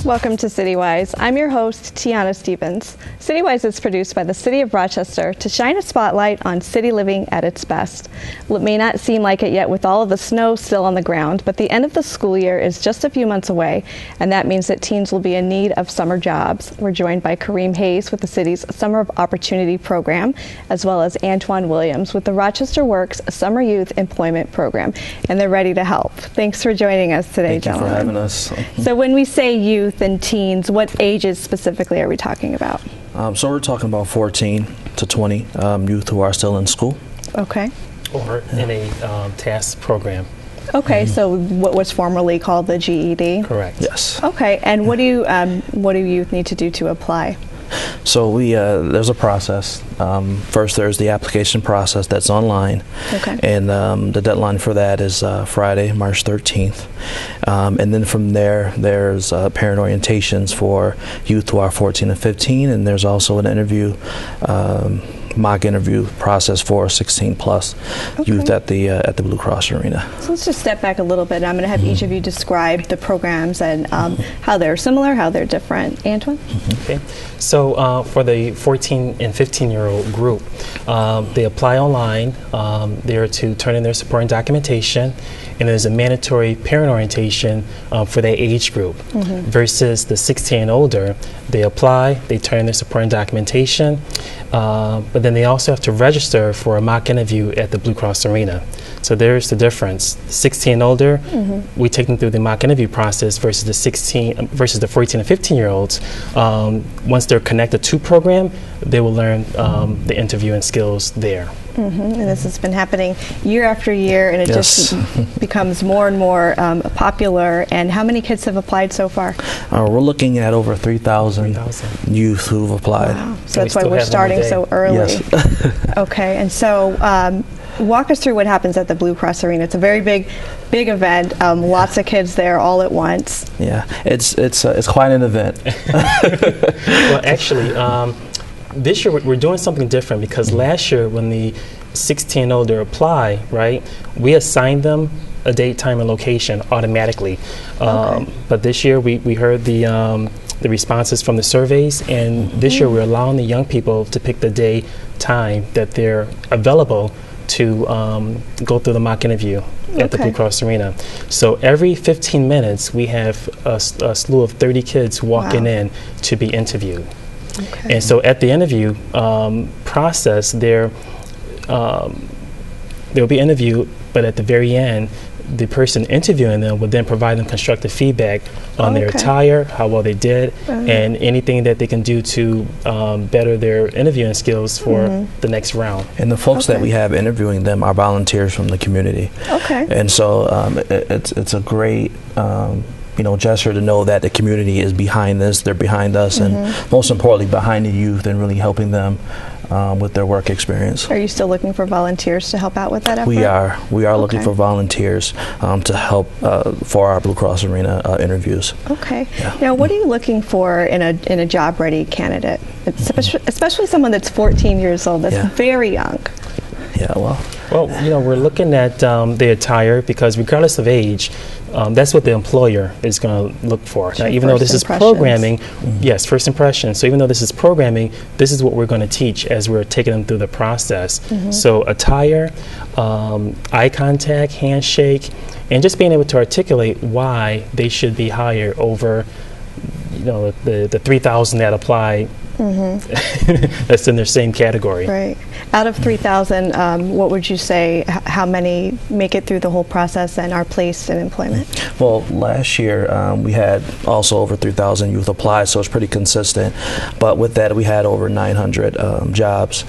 Welcome to CityWise. I'm your host, Tiana Stevens. CityWise is produced by the City of Rochester to shine a spotlight on city living at its best. Well, it may not seem like it yet with all of the snow still on the ground, but the end of the school year is just a few months away, and that means that teens will be in need of summer jobs. We're joined by Kareem Hayes with the city's Summer of Opportunity program, as well as Antoine Williams with the Rochester Works Summer Youth Employment Program, and they're ready to help. Thanks for joining us today, gentlemen. Thank you for having us. So when we say youth and teens, what ages specifically are we talking about? So we're talking about 14 to 20 youth who are still in school. Okay. Or in a task program. Okay, so what was formerly called the GED? Correct. Yes. Okay, and what do youth need to do to apply? So there's a process. First, there's the application process that's online, Okay. and the deadline for that is Friday, March 13th. And then from there, there's parent orientations for youth who are 14 and 15, and there's also an interview, mock interview process for 16 plus youth at the Blue Cross Arena. So let's just step back a little bit. I'm going to have each of you describe the programs and how they're similar, how they're different. Antoine? Okay. So for the 14 and 15-year-old group, they apply online. They are to turn in their supporting documentation, and there's a mandatory parent orientation for that age group. Versus the 16 and older, they apply, they turn in their supporting documentation, but then they also have to register for a mock interview at the Blue Cross Arena. So there's the difference. 16 and older, we take them through the mock interview process versus the 14 and 15-year-olds. Once they're connected to program, they will learn the interviewing skills there. And this has been happening year after year, and it just becomes more and more popular. And how many kids have applied so far? We're looking at over 3,000 youth who've applied. Wow. So that's why we're starting so early. Yes. Okay, and so walk us through what happens at the Blue Cross Arena. It's a very big event. Lots of kids there all at once. Yeah, it's quite an event. Well, actually, this year we're doing something different because last year when the 16 and older apply, right, we assigned them a date, time, and location automatically. But this year we heard the responses from the surveys, and this year we're allowing the young people to pick the day, time that they're available to go through the mock interview at the Blue Cross Arena. So every 15 minutes we have a slew of 30 kids walking in to be interviewed. And so at the interview process, there'll be interview, but at the very end, the person interviewing them would then provide them constructive feedback on their attire, how well they did, and anything that they can do to better their interviewing skills for the next round. And the folks that we have interviewing them are volunteers from the community. And so it's a great gesture to know that the community is behind this, they're behind us, and most importantly behind the youth and really helping them with their work experience. Are you still looking for volunteers to help out with that effort? We are looking for volunteers to help for our Blue Cross Arena interviews. Now, what are you looking for in a job-ready candidate, especially someone that's 14 years old? That's very young. Well, we're looking at the attire because regardless of age, that's what the employer is going to look for. Now, even though this is programming, yes, first impression. So even though this is programming, this is what we're going to teach as we're taking them through the process. So attire, eye contact, handshake, and just being able to articulate why they should be hired over, the 3,000 that apply. That's in their same category. Right. Out of 3,000, what would you say, how many make it through the whole process and are placed in employment? Well, last year we had also over 3,000 youth apply, so it's pretty consistent. But with that, we had over 900 jobs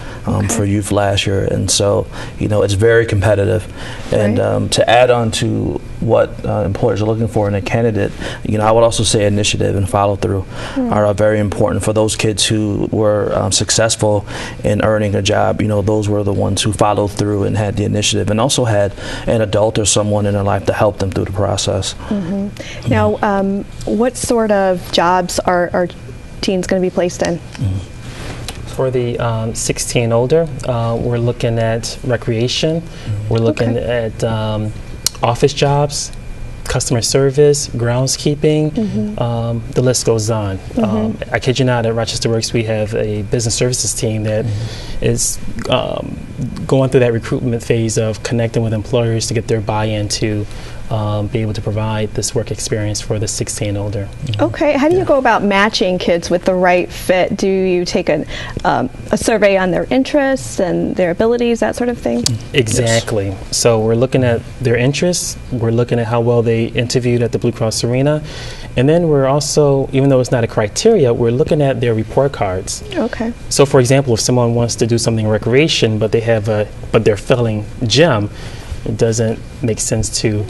for youth last year, and so it's very competitive. And to add on to what employers are looking for in a candidate, I would also say initiative and follow through are very important for those kids who were successful in earning a job. Those were the ones who followed through and had the initiative, and also had an adult or someone in their life to help them through the process. Now, what sort of jobs are teens going to be placed in? For the 16 and older, we're looking at recreation. We're looking at office jobs, customer service, groundskeeping, the list goes on. I kid you not, at Rochester Works, we have a business services team that is going through that recruitment phase of connecting with employers to get their buy-in to be able to provide this work experience for the 16 and older. Okay, how do you go about matching kids with the right fit? Do you take a survey on their interests and their abilities, that sort of thing? Exactly. Yes. So we're looking at their interests, we're looking at how well they interviewed at the Blue Cross Arena, and then we're also, even though it's not a criteria, we're looking at their report cards. Okay. So for example, if someone wants to do something in recreation, but they're failing gym, it doesn't make sense to,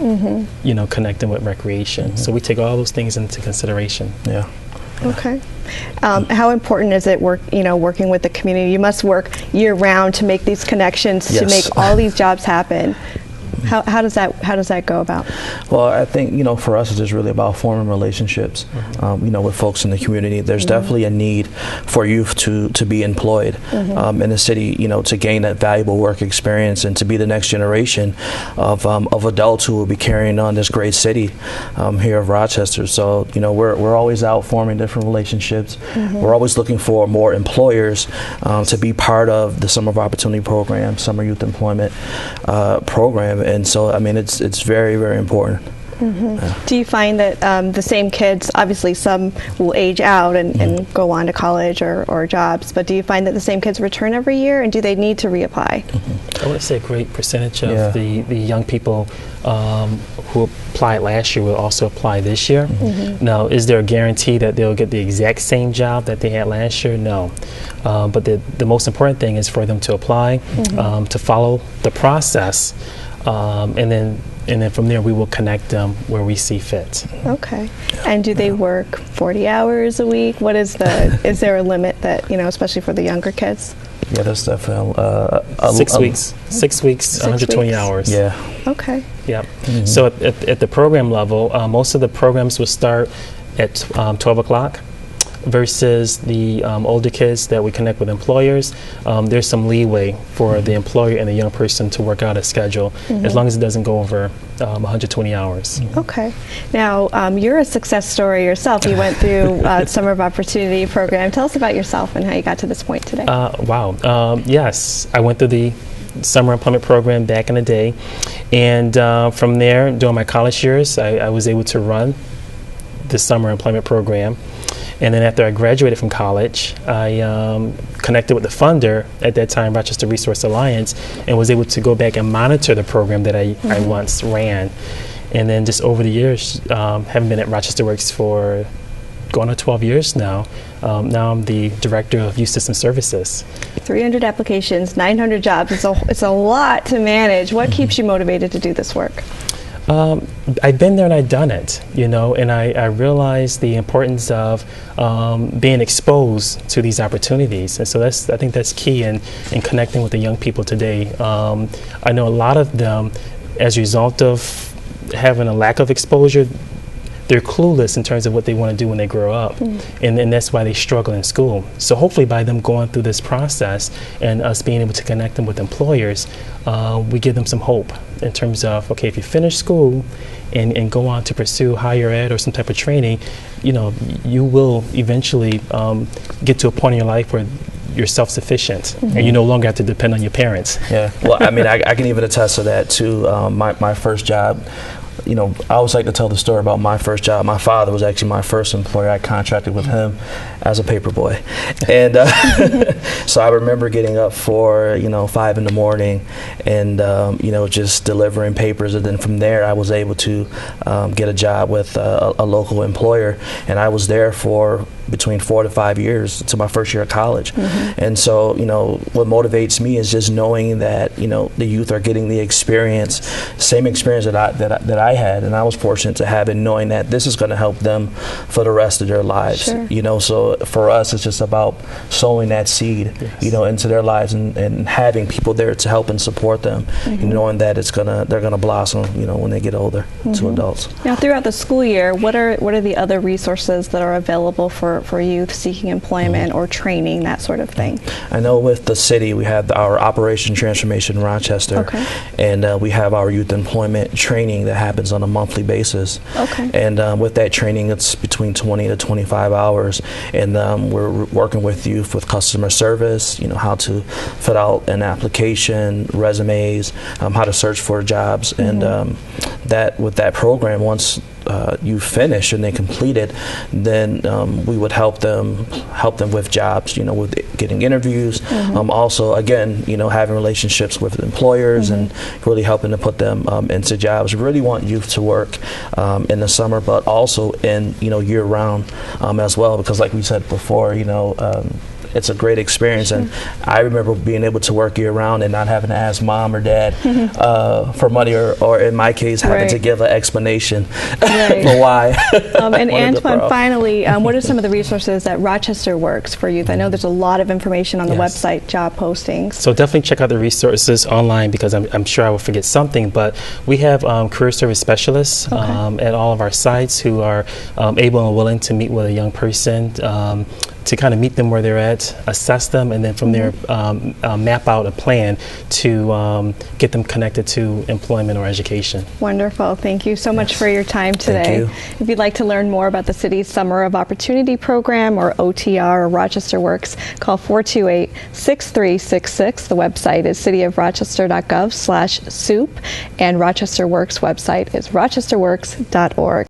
connect them with recreation. So we take all those things into consideration. Yeah. Okay. How important is it working with the community? You must work year round to make these connections, to make all these jobs happen. How does that go about? Well, I think for us it's just really about forming relationships, with folks in the community. There's definitely a need for youth to be employed in the city, to gain that valuable work experience and to be the next generation of adults who will be carrying on this great city here of Rochester. So we're always out forming different relationships. We're always looking for more employers to be part of the Summer of Opportunity program, Summer Youth Employment program. And so, it's very, very important. Do you find that the same kids, obviously some will age out and go on to college or jobs, but do you find that the same kids return every year, and do they need to reapply? I would say a great percentage of the young people who applied last year will also apply this year. Now, is there a guarantee that they'll get the exact same job that they had last year? No. But the most important thing is for them to apply, to follow the process, and then from there we will connect them where we see fit. Okay. And do they work 40 hours a week? What is is there a limit that, especially for the younger kids? Yeah, that's definitely 6 weeks. 6 weeks, 120 hours. Yeah. Okay. Yep. So at the program level, most of the programs will start at 12 o'clock. Versus the older kids that we connect with employers, there's some leeway for the employer and the young person to work out a schedule, as long as it doesn't go over 120 hours. Okay. Now, you're a success story yourself. You went through Summer of Opportunity program. Tell us about yourself and how you got to this point today. Wow. Yes, I went through the summer employment program back in the day, and from there, during my college years, I was able to run the summer employment program. And then after I graduated from college, I connected with the funder at that time, Rochester Resource Alliance, and was able to go back and monitor the program that I once ran. And then just over the years, having been at Rochester Works for going on 12 years now, now I'm the Director of Youth System Services. 300 applications, 900 jobs. It's a lot to manage. What keeps you motivated to do this work? I've been there and I've done it, and I realized the importance of being exposed to these opportunities. And so I think that's key in connecting with the young people today. I know a lot of them, as a result of having a lack of exposure, they're clueless in terms of what they want to do when they grow up, and that's why they struggle in school. So hopefully by them going through this process and us being able to connect them with employers, we give them some hope in terms of, okay, if you finish school and go on to pursue higher ed or some type of training, you will eventually get to a point in your life where you're self-sufficient and you no longer have to depend on your parents. Yeah, well, I can even attest to that too. My first job, I always like to tell the story about my first job. My father was actually my first employer. I contracted with him as a paper boy. And so I remember getting up for, 5 in the morning and, just delivering papers. And then from there, I was able to get a job with a local employer. And I was there for between 4 to 5 years to my first year of college. And so, what motivates me is just knowing that, the youth are getting the experience, same experience that I had, and I was fortunate to have it, knowing that this is going to help them for the rest of their lives. Sure. So for us, it's just about sowing that seed, into their lives and having people there to help and support them, knowing that they're gonna blossom, when they get older to adults. Now, throughout the school year, what are the other resources that are available for for youth seeking employment or training, that sort of thing? I know with the city, we have our Operation Transformation Rochester, Okay. and we have our youth employment training that happens on a monthly basis. Okay. And with that training, it's between 20 to 25 hours, and we're working with youth with customer service, how to fill out an application, resumes, how to search for jobs, and that with that program, once you finish and they complete it, then we would help them with jobs, with getting interviews. Also, again, having relationships with employers and really helping to put them into jobs. We really want youth to work in the summer, but also in year round as well, because like we said before, it's a great experience, and I remember being able to work year round and not having to ask mom or dad for money, or in my case, having to give an explanation for why. And Antoine, finally, what are some of the resources that Rochester Works for youth? I know there's a lot of information on the website, job postings. So definitely check out the resources online, because I'm sure I will forget something, but we have career service specialists at all of our sites who are able and willing to meet with a young person to kind of meet them where they're at, assess them, and then from there map out a plan to get them connected to employment or education. Wonderful. Thank you so much for your time today. Thank you. If you'd like to learn more about the city's Summer of Opportunity program, or OTR, or Rochester Works, call 428-6366. The website is cityofrochester.gov/SOOP, and Rochester Works website is rochesterworks.org.